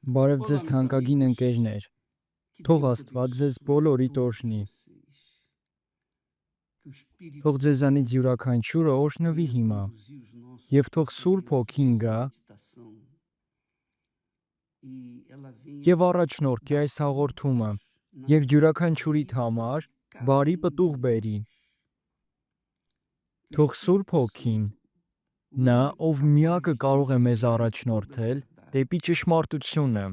Բարև ձեզ թանկագին ընկերներ, թող Աստված ձեզ բոլորիդ օրհնի, թող ձեզանից յուրաքանչյուրը օրհնվի հիմա, և թող Սուրբ Հոգին գա և առաջնորդի այս հաղորդումը, և յուրաքանչյուրիդ համար բարի պտուղ բերի, թող Սուրբ Հոգին, նա ով միակը կարող է մեզ առաջնորդել դեպի ճշմարտությունը,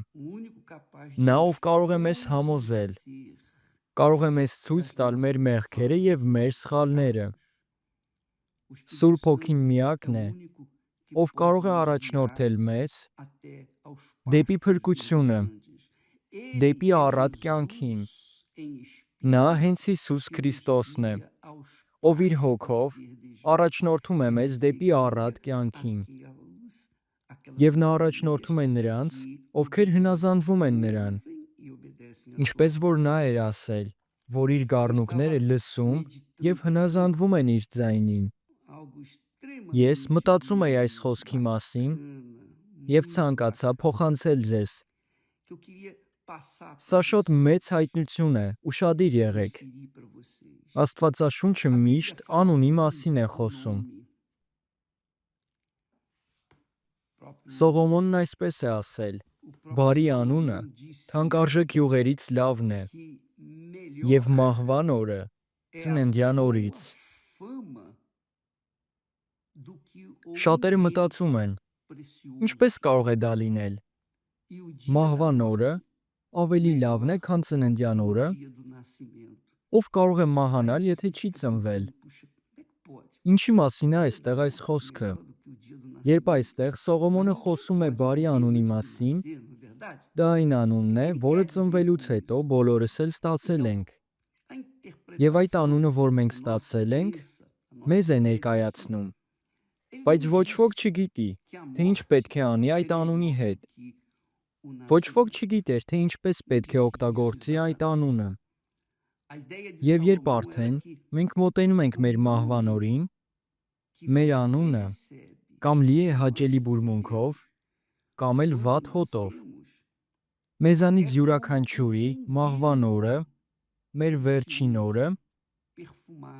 նա ով կարող է մեզ համոզել, կարող է մեզ ցույց տալ մեր մեղքերը և մեր սխալները, Սուրբ Հոգին միակն է, ով կարող է առաջնորդել մեզ դեպի փրկությունը, դեպի առատ կյանքին, նա հենց Հիսուս Քրիստոսն է, ով իր հոգով առաջնորդում է մեզ դեպի առատ կյանքին, և նա առաջնորդում է նրանց, ովքեր հնազանդվում են նրան, ինչպես որ նա էր ասել, որ իր գառնուկները լսում և հնազանդվում են իր ձայնին։ Ես մտածում էի այս խոսքի մասին և ցանկացա փոխանցել ձեզ։ Սա շատ մեծ հայտնություն է, ուշադիր եղեք։ Աստվածաշունչը միշտ անունի մասին է խոսում։ Սողոմոնն այսպես է ասել. «Բարի անունը թանկարժեք յուղերից լավն է, և մահվան օրը ծննդյան օրից»։ Շատերը մտածում են. ինչպես կարող է դա լինել։ Մահվան օրը ավելի լավն է, քան ծննդյան օրը։ Ով կարող է մահանալ, եթե չի ծնվել։ Ինչի մասին է այստեղ այս խոսքը։ Երբ այստեղ Սողոմոնը խոսում է բարի անունի մասին, դա այն անունն է, որը ծնվելուց հետո բոլորս էլ ստացել ենք։ Եվ այդ անունը, որ մենք ստացել ենք, մեզ է ներկայացնում։ Բայց ոչ ոք չգիտի, թե ինչ պետք է անի այդ անունի հետ։ Ոչ ոք չգիտեր, թե ինչպես պետք է օգտագործի այդ անունը։ Եվ երբ արդեն մենք մոտենում ենք մեր մահվան օրին, մեր անունը կամ լի է հաճելի բուրմունքով, կամ էլ վատ հոտով։ Մեզանից յուրաքանչյուրի մահվան օրը, մեր վերջին օրը,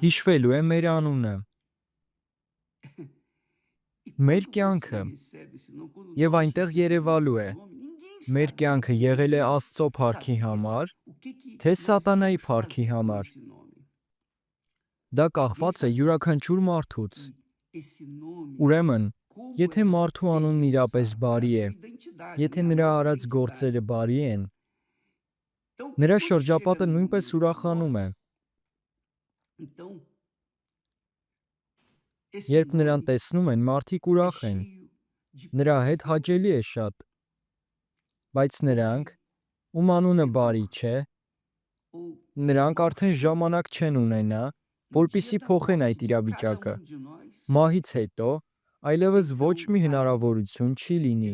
հիշվելու է մեր անունը։ Մեր կյանքը և այնտեղ երևալու է, մեր կյանքը եղել է Աստծո փառքի համար, թե սատանայի փառքի համար։ Դա կախված է յուրաքանչյուր մարդուց։ Ուրեմն, եթե մարդու անունն իրապես բարի է, եթե նրա արած գործերը բարի են, նրա շրջապատը նույնպես ուրախանում է։ Երբ նրան տեսնում են, մարդիկ ուրախ են, նրա հետ հաճելի է շատ։ Բայց նրանք, ում անունը բարի չէ, նրանք արդեն ժամանակ չեն ունենա, որպեսզի փոխեն այդ իրավիճակը։ Մահից հետո այլևս ոչ մի հնարավորություն չի լինի։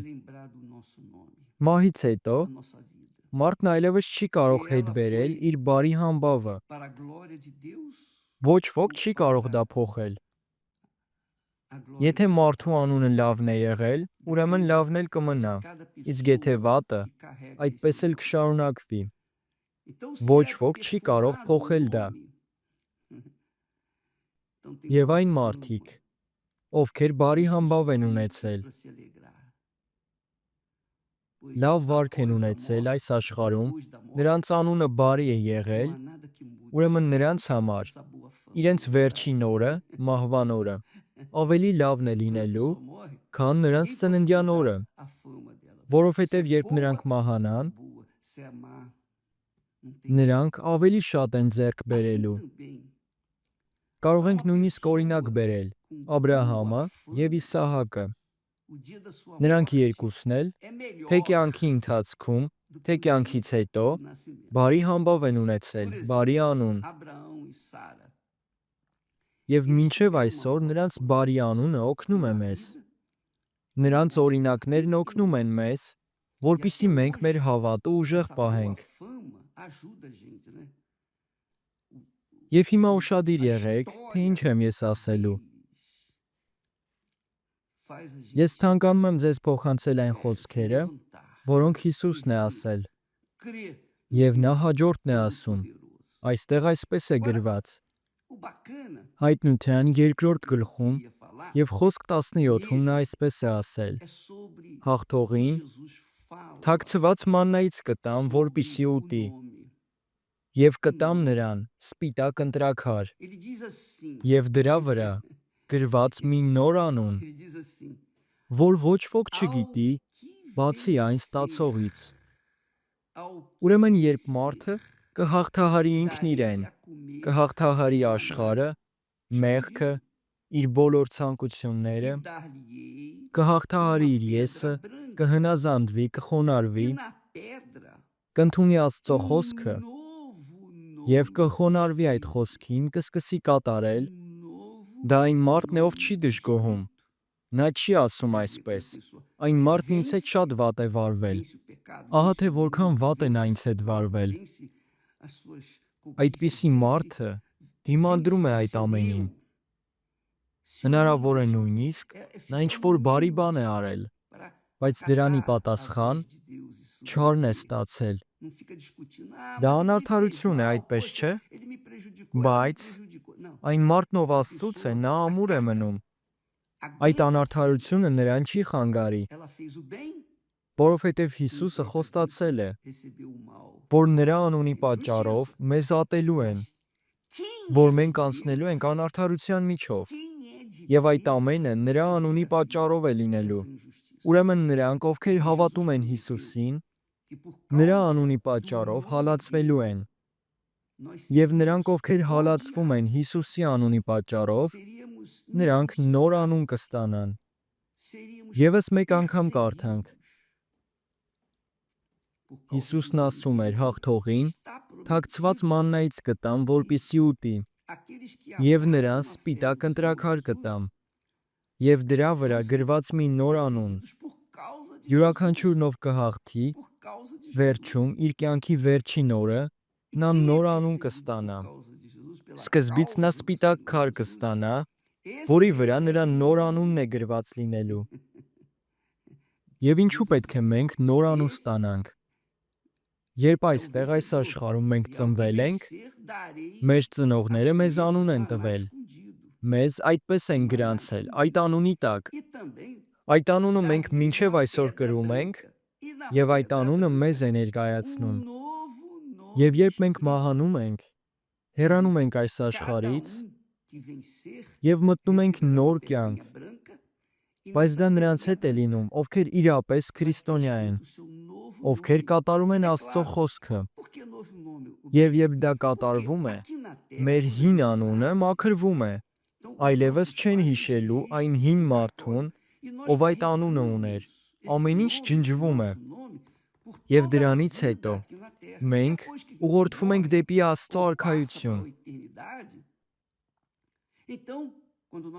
Մահից հետո մարդն այլևս չի կարող հետ բերել իր բարի համբավը։ Ոչ ոք չի կարող դա փոխել։ Եթե մարդու անունը լավն է եղել, ուրեմն լավն էլ կմնա, իսկ եթե վատը, այդպես էլ կշարունակվի։ Ոչ ոք չի կարող փոխել դա։ Եվ այն մարդիկ, ովքեր բարի համբավ են ունեցել, լավ վարք են ունեցել այս աշխարհում, նրանց անունը բարի է եղել, ուրեմն նրանց համար իրենց վերջին օրը, մահվան օրը, ավելի լավն է լինելու, քան նրանց ծննդյան օրը, որովհետև երբ նրանք մահանան, նրանք ավելի շատ են ձեռք բերելու։ Կարող ենք նույնիսկ օրինակ բերել Աբրահամը և Իսահակը։ Նրանք երկուսն էլ, թե կյանքի ընթացքում, թե կյանքից հետո, բարի համբավ են ունեցել, բարի անուն։ Եվ մինչև այսօր նրանց բարի անունը օգնում է մեզ։ Նրանց օրինակներն օգնում են մեզ, որպեսզի մենք մեր հավատը ուժեղ պահենք։ Եվ հիմա ուշադիր եղեք, թե ինչ եմ ես ասելու։ Ես ցանկանում եմ ձեզ փոխանցել այն խոսքերը, որոնք Հիսուսն է ասել։ Եվ նա հաջորդն է ասում։ Այստեղ այսպես է գրված. Հայտնության 2-րդ գլխում եւ խոսք 17-ում նա այսպես է ասել. Հաղթողին թաքցված մաննայից կտամ, որպիսի ուտի, եւ կտամ նրան սպիտակ ընտրաքար, եւ դրա վրա գրված մի նոր անուն, որ ոչ ոք չգիտի, բացի այն ստացողից։ Ուրեմն երբ մարդը կհաղթահարի ինքն իրեն, կհաղթահարի աշխարհը, մեղքը, իր բոլոր ցանկությունները, կհաղթահարի իր եսը, կհնազանդվի, կխոնարհվի, կընդունի Աստծո խոսքը եւ կխոնարհվի այդ խոսքին, կսկսի կատարել, դա այն մարդն է, ով չի դժգոհում։ Նա չի ասում այսպես. այն մարդն ինձ հետ շատ վատ է վարվել։ Ահա թե որքան վատ է նա ինձ հետ վարվել։ Այդպիսի մարդը դիմադրում է այդ ամենին։ Հնարավոր է նույնիսկ նա ինչ-որ բարի բան է արել, բայց դրանի պատասխան չարն է ստացել։ Դա անարդարություն է, այդպես չէ՞։ Բայց այն մարդն, ով Աստծուց է, նա ամուր է մնում։ Այդ անարդարությունը նրան չի խանգարի, որովհետև Հիսուսը խոստացել է, որ նրա անունի պատճառով մեզ ատելու են, որ մենք անցնելու ենք անարդարության միջով, եւ այդ ամենը նրա անունի պատճառով է լինելու։ Ուրեմն նրանք, ովքեր հավատում են Հիսուսին, նրա անունի պատճառով հալածվելու են։ Եվ նրանք, ովքեր հալածվում են Հիսուսի անունի պատճառով, նրանք նոր անուն կստանան։ Եվս մեկ անգամ կարդանք. Հիսուսն ասում էր հաղթողին, թաքցված մաննայից կտամ, որպիսի ուտի, եւ նրան սպիտակ ընտրաքար կտամ, եւ դրա վրա գրված մի նոր անուն։ Յուրաքանչյուրն ով կհաղթի, վերջում իր կյանքի վերջին օրը նա նոր անուն կստանա։ Սկզբից նա սպիտակ քար կստանա, որի վրա նրա նոր անունն է գրված լինելու։ Եվ ինչու պետք է մենք նոր անուն ստանանք։ Երբ այստեղ այս աշխարհում մենք ծնվել ենք, մեր ծնողները մեզ անուն են տվել։ Մեզ այդպես են գրանցել, այդ անունի տակ։ Այդ անունը մենք մինչև այսօր կրում ենք, եւ այդ անունը մեզ է ներկայացնում։ Եվ երբ մենք մահանում ենք, հեռանում ենք այս աշխարհից եւ մտնում ենք նոր կյանք, բայց դա նրանց հետ է լինում, ովքեր իրապես քրիստոնյա են, ովքեր կատարում են Աստծո խոսքը։ Եվ երբ դա կատարվում է, մեր հին անունը մաքրվում է, այլևս չեն հիշելու այն հին մարդուն, ով այդ անունը ուներ, ամեն ինչ ջնջվում է։ Եվ դրանից հետո մենք ուղղորդվում ենք դեպի Աստծո արքայություն։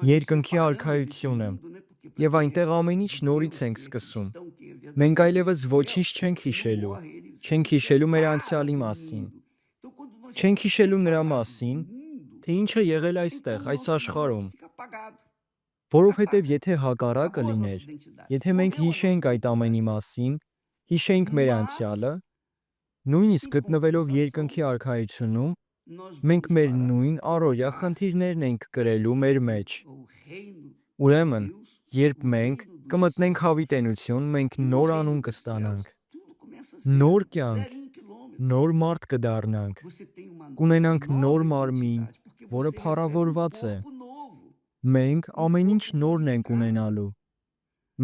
Երկնքի արքայությունը, եւ այնտեղ ամեն ինչ նորից ենք սկսում։ Մենք այլևս ոչինչ չենք հիշելու, չենք հիշելու մեր անցյալի մասին, չենք հիշելու նրա մասին, թե ինչ է եղել այստեղ, այս աշխարհում։ Որովհետև եթե հակառակը լիներ, եթե մենք հիշենք այդ ամենի մասին, հիշենք մեր անցյալը, նույնիսկ գտնվելով երկնքի արքայությունում, մենք մեր նույն առօրյա խնդիրներն ենք կրելու մեր մեջ։ Ուրեմն, երբ մենք կմտնենք հավիտենություն, մենք նոր անուն կստանանք, նոր կյանք, նոր մարդ կդառնանք, կունենանք նոր մարմին, որը փառավորված է։ Մենք ամեն ինչ նորն ենք ունենալու։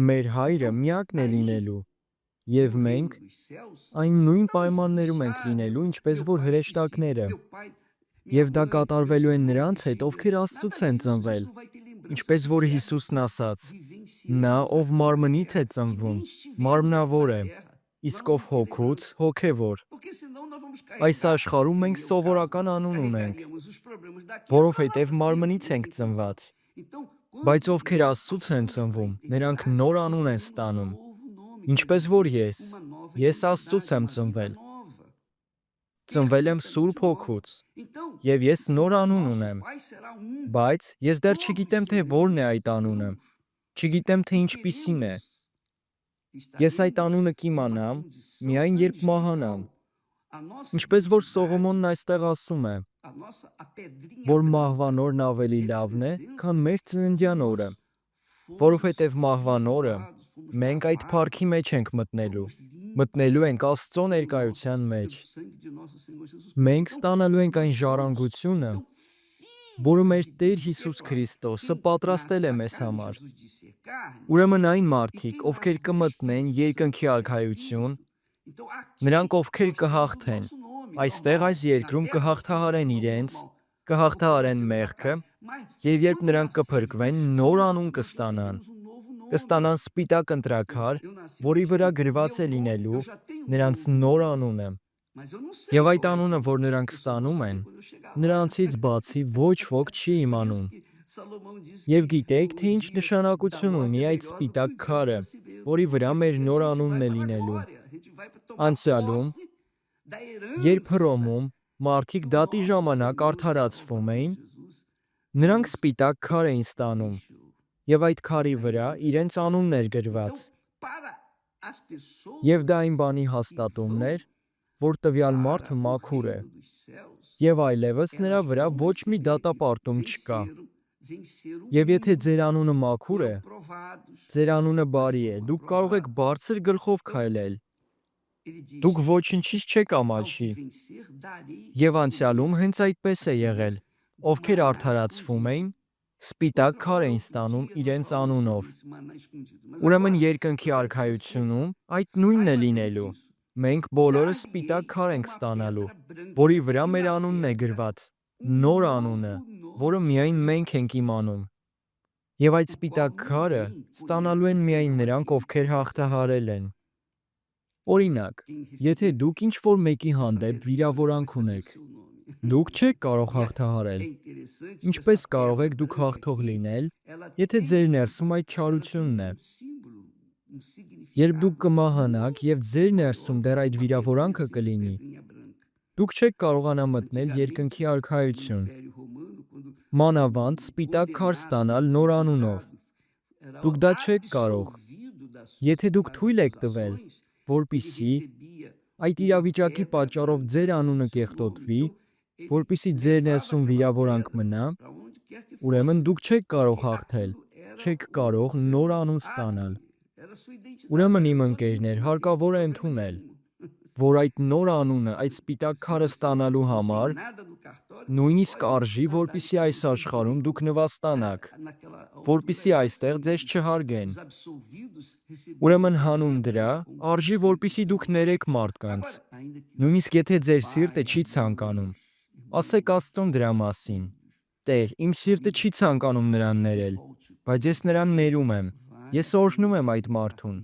Մեր հայրը միակն է լինելու, եւ մենք այն նույն պայմաններում ենք լինելու, ինչպես որ հրեշտակները, եւ դա կատարվելու է նրանց հետ, ովքեր Աստծուց են ծնվել, ինչպես որ Հիսուսն ասաց. նա, ով մարմնից է ծնվում, մարմնավոր է, իսկ ով հոգուց, հոգևոր։ Այս աշխարհում մենք սովորական անուն ունենք, որովհետև մարմնից ենք ծնված, բայց ովքեր Աստծուց են ծնվում, նրանք նոր անուն են ստանում, ինչպես որ ես Աստծուց եմ ծնվել։ Ծնվել եմ Սուրբ Հոգուց, եւ ես նոր անուն ունեմ, բայց ես դեռ չգիտեմ, թե որն է այդ անունը, չգիտեմ, թե ինչպիսին է։ Ես այդ անունը կիմանամ միայն երբ մահանամ։ Ինչպես որ Սողոմոնն այստեղ ասում է, որ մահվան օրն ավելի լավն է, քան մեր ծննդյան օրը, որովհետև մահվան օրը մենք այդ փառքի մեջ ենք մտնելու ենք Աստծո ներկայության մեջ։ Մենք ստանալու ենք այն ժառանգությունը, որը մեր Տեր Հիսուս Քրիստոսը պատրաստել է մեզ համար։ Ուրեմն այն մարդիկ, ովքեր կմտնեն երկնքի արքայություն, նրանք ովքեր կհաղթեն, այստեղ այս երկրում կհաղթահարեն իրենց, կհաղթահարեն մեղքը, եւ երբ նրանք կփրկվեն, նոր անուն կստանան սպիտակ ընտրաքար, որի վրա գրված է լինելու նրանց նոր անունը։ Եվ այդ անունը, որ նրանք ստանում են, նրանցից բացի ոչ ոք չի իմանում։ Եվ գիտեք, թե ինչ նշանակություն ունի այդ սպիտակ քարը, որի վրա մեր նոր անունն է լինելու։ Անցյալում, երբ Հռոմում մարդիկ դատի ժամանակ արդարացվում էին, նրանք սպիտակ քար էին ստանում, եւ այդ քարի վրա իրենց անունն էր գրված։ Եվ դա այն բանի հաստատումն էր, որ տվյալ մարդը մաքուր է, եւ այլևս նրա վրա ոչ մի դատապարտում չկա։ Եվ եթե ձեր անունը մաքուր է, ձեր անունը բարի է, դուք կարող եք բարձր գլխով քայլել։ Դուք ոչնչից չեք ամաչի։ Եվ անցյալում հենց այդպես է եղել, ովքեր արդարացվում էին, սպիտակ քար էին ստանում իրենց անունով։ Ուրեմն երկնքի արքայությունում այդ նույնն է լինելու։ Մենք բոլորս սպիտակ քար ենք ստանալու, որի վրա մեր անունն է գրված, նոր անունը, որը միայն մենք ենք իմանում։ Եվ այդ սպիտակ քարը ստանալու են միայն նրանք, ովքեր հաղթահարել են։ Օրինակ, եթե դուք ինչ-որ մեկի հանդեպ վիրավորանք ունեք, դուք չեք կարող հաղթահարել։ Ինչպես կարող եք դուք հաղթող լինել, եթե ձեր ներսում այդ չարությունն է։ Երբ դուք կմահանաք եւ ձեր ներսում դեռ այդ վիրավորանքը կլինի, դուք չեք կարողանա մտնել երկնքի արքայություն։ Մանավանդ սպիտակ քար ստանալ նոր անունով։ Դուք դա չեք կարող։ Եթե դուք թույլ եք տվել, որպեսզի այդ իրավիճակի պատճառով ձեր անունը կեղտոտվի, որպեսզի ձեր ներսում վիրավորանք մնա, ուրեմն դուք չեք կարող հաղթել, չեք կարող նոր անուն ստանալ։ Ուրեմն իմ ընկերներ, հարկավոր է ընդունել, որ այդ նոր անունը, այդ սպիտակ քարը ստանալու համար նույնիսկ արժի, որպեսզի այս աշխարհում դուք նվաստանաք, որպեսզի այստեղ ձեզ չհարգեն։ Ուրեմն հանուն դրա արժի, որպեսզի դուք ներեք մարդկանց, նույնիսկ եթե ձեր սիրտը չի ցանկանում։ Ասեք Աստծուն դրա մասին. Տեր, իմ սիրտը չի ցանկանում նրան ներել, բայց ես նրան ներում եմ, ես օրհնում եմ այդ մարդուն։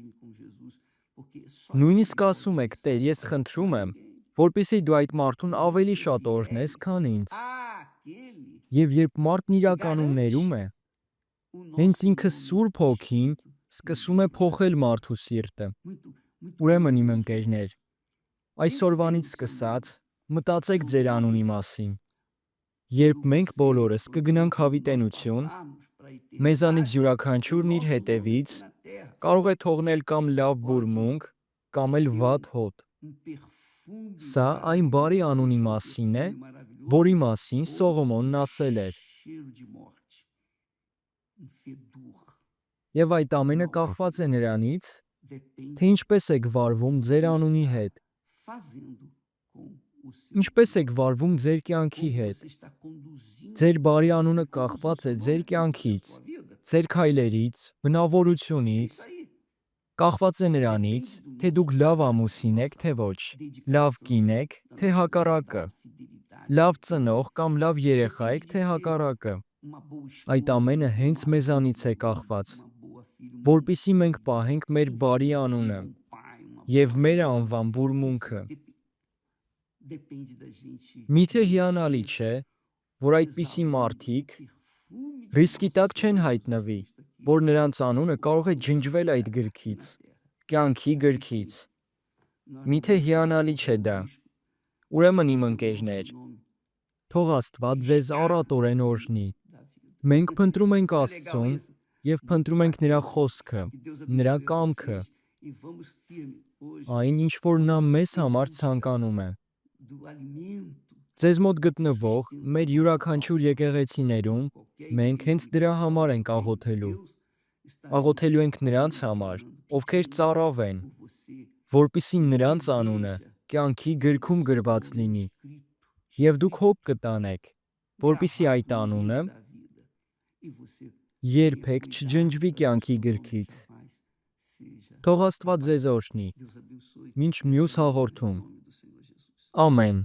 Նույնիսկ ասում եք, Տեր, ես խնդրում եմ, որպեսզի դու այդ մարդուն ավելի շատ օրհնես, քան ինձ։ Եվ երբ մարդն իրականում ներում է, հենց ինքը Սուրբ Հոգին սկսում է փոխել մարդու սիրտը։ Ուրեմն իմ ընկերներ, այսօրվանից սկսած մտածեք ձեր անունի մասին։ Երբ մենք բոլորս կգնանք հավիտենություն, մեզանից յուրաքանչյուրն իր հետևից կարող է թողնել կամ լավ բուրմունք, կամ էլ վատ հոտ։ Սա այն բարի անունի մասին է, որի մասին Սողոմոնն ասել էր։ Եվ այդ ամենը կախված է նրանից, թե ինչպես եք վարվում ձեր անունի հետ։ Ինչպես եք վարվում ձեր կյանքի հետ։ Ձեր բարի անունը կախված է ձեր կյանքից, ձեր քայլերից, բնավորությունից, կախված է նրանից, թե դուք լավ ամուսին եք, թե ոչ, լավ կին եք, թե հակառակը, լավ ծնող կամ լավ երեխա եք, թե հակառակը։ Այդ ամենը հենց մեզանից է կախված, որպեսզի մենք պահենք մեր բարի անունը և մեր անվան բուրմունքը։ Միթե հիանալի չէ, որ այդպիսի մարդիկ ռիսկի տակ չեն հայտնվի, որ նրանց անունը կարող է ջնջվել այդ գրքից, կյանքի գրքից։ Միթե հիանալի չէ դա։ Ուրեմն իմ ընկերներ, թող Աստված ձեզ առատորեն օրհնի։ Մենք փնտրում ենք Աստծուն և փնտրում ենք նրա խոսքը, նրա կամքը այն, ինչ որ նա մեզ համար ցանկանում է։ Ձեզ մոտ գտնվող մեր յուրաքանչյուր եկեղեցիներում մենք հենց դրա համար ենք աղոթելու։ Աղոթելու ենք նրանց համար, ովքեր ծառավ են, որպեսզի նրանց անունը կյանքի գրքում գրված լինի, եւ դուք հոգ կտանեք, որպեսզի այդ անունը երբեք չջնջվի կյանքի գրքից։ Թող Աստված ձեզ օրհնի։ Մինչ մյուս հաղորդում։ Ամեն։